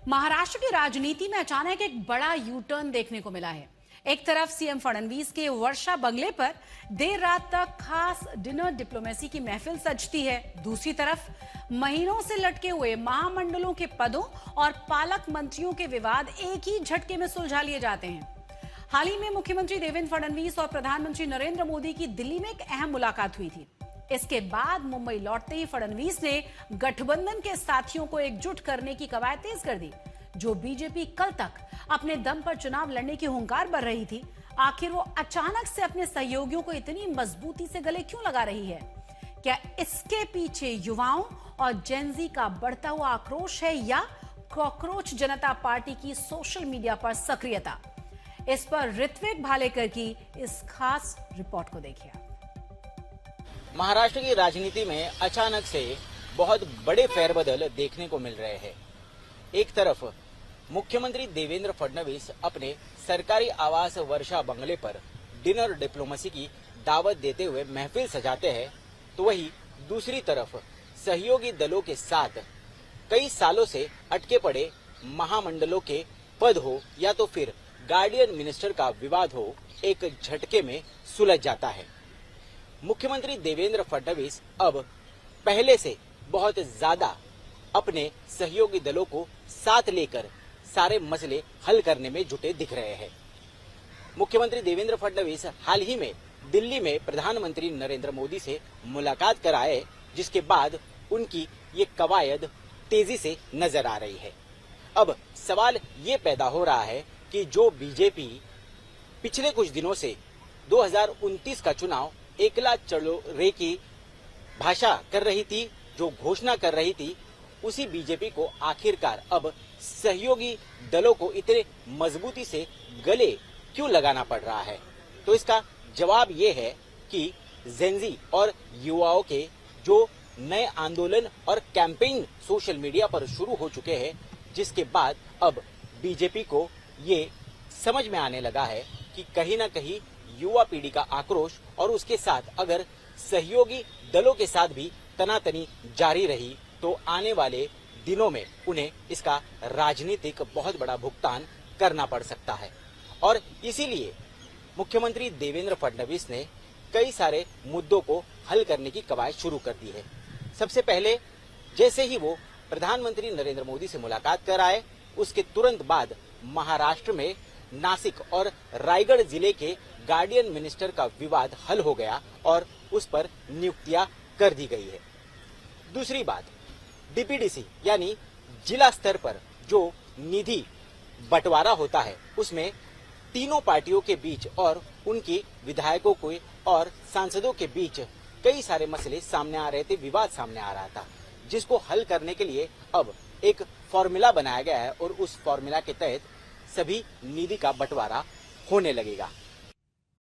महाराष्ट्र की राजनीति में अचानक एक बड़ा यू टर्न देखने को मिला है। एक तरफ सीएम फडणवीस के वर्षा बंगले पर देर रात तक खास डिनर डिप्लोमेसी की महफिल सजती है। दूसरी तरफ महीनों से लटके हुए महामंडलों के पदों और पालक मंत्रियों के विवाद एक ही झटके में सुलझा लिए जाते हैं। हाल ही में मुख्यमंत्री देवेंद्र फडणवीस और प्रधानमंत्री नरेंद्र मोदी की दिल्ली में एक अहम मुलाकात हुई थी। इसके बाद मुंबई लौटते ही फडणवीस ने गठबंधन के साथियों को एकजुट करने की कवायद तेज कर दी। जो बीजेपी कल तक अपने दम पर चुनाव लड़ने की हुंकार भर रही थी, आखिर वो अचानक से अपने सहयोगियों को इतनी मजबूती से गले क्यों लगा रही है? क्या इसके पीछे युवाओं और जेनजी का बढ़ता हुआ आक्रोश है या कॉकरोच जनता पार्टी की सोशल मीडिया पर सक्रियता? इस पर ऋत्विक भालेकर की इस खास रिपोर्ट को देखिए। महाराष्ट्र की राजनीति में अचानक से बहुत बड़े फेरबदल देखने को मिल रहे हैं। एक तरफ मुख्यमंत्री देवेंद्र फडणवीस अपने सरकारी आवास वर्षा बंगले पर डिनर डिप्लोमेसी की दावत देते हुए महफिल सजाते हैं, तो वहीं दूसरी तरफ सहयोगी दलों के साथ कई सालों से अटके पड़े महामंडलों के पद हो या तो फिर गार्डियन मिनिस्टर का विवाद हो, एक झटके में सुलझ जाता है। मुख्यमंत्री देवेंद्र फडणवीस अब पहले से बहुत ज्यादा अपने सहयोगी दलों को साथ लेकर सारे मसले हल करने में जुटे दिख रहे हैं। मुख्यमंत्री देवेंद्र फडणवीस हाल ही में दिल्ली में प्रधानमंत्री नरेंद्र मोदी से मुलाकात कर आए, जिसके बाद उनकी ये कवायद तेजी से नजर आ रही है। अब सवाल ये पैदा हो रहा है कि जो बीजेपी पिछले कुछ दिनों से 2029 का चुनाव एकला चलो रे की भाषा कर रही थी, जो घोषणा कर रही थी, उसी बीजेपी को आखिरकार अब सहयोगी दलों को इतने मजबूती से गले क्यों लगाना पड़ रहा है? तो इसका जवाब ये है कि जेनजी और युवाओं के जो नए आंदोलन और कैंपेन सोशल मीडिया पर शुरू हो चुके हैं, जिसके बाद अब बीजेपी को ये समझ में आने लगा है कि कहीं ना कहीं युवा पीढ़ी का आक्रोश और उसके साथ अगर सहयोगी दलों के साथ भी तनातनी जारी रही तो आने वाले दिनों में उन्हें इसका राजनीतिक बहुत बड़ा भुगतान करना पड़ सकता है। और इसीलिए मुख्यमंत्री देवेंद्र फडणवीस ने कई सारे मुद्दों को हल करने की कवायद शुरू कर दी है। सबसे पहले जैसे ही वो प्रधानमंत्री नरेंद्र मोदी से मुलाकात कर आए, उसके तुरंत बाद महाराष्ट्र में नासिक और रायगढ़ जिले के गार्डियन मिनिस्टर का विवाद हल हो गया और उस पर नियुक्तियां कर दी गई है। दूसरी बात, डीपीडीसी यानी जिला स्तर पर जो निधि बंटवारा होता है, उसमें तीनों पार्टियों के बीच और उनकी विधायकों को और सांसदों के बीच कई सारे मसले सामने आ रहे थे, विवाद सामने आ रहा था, जिसको हल करने के लिए अब एक फॉर्मूला बनाया गया है और उस फॉर्मूला के तहत सभी निधि का बंटवारा होने लगेगा।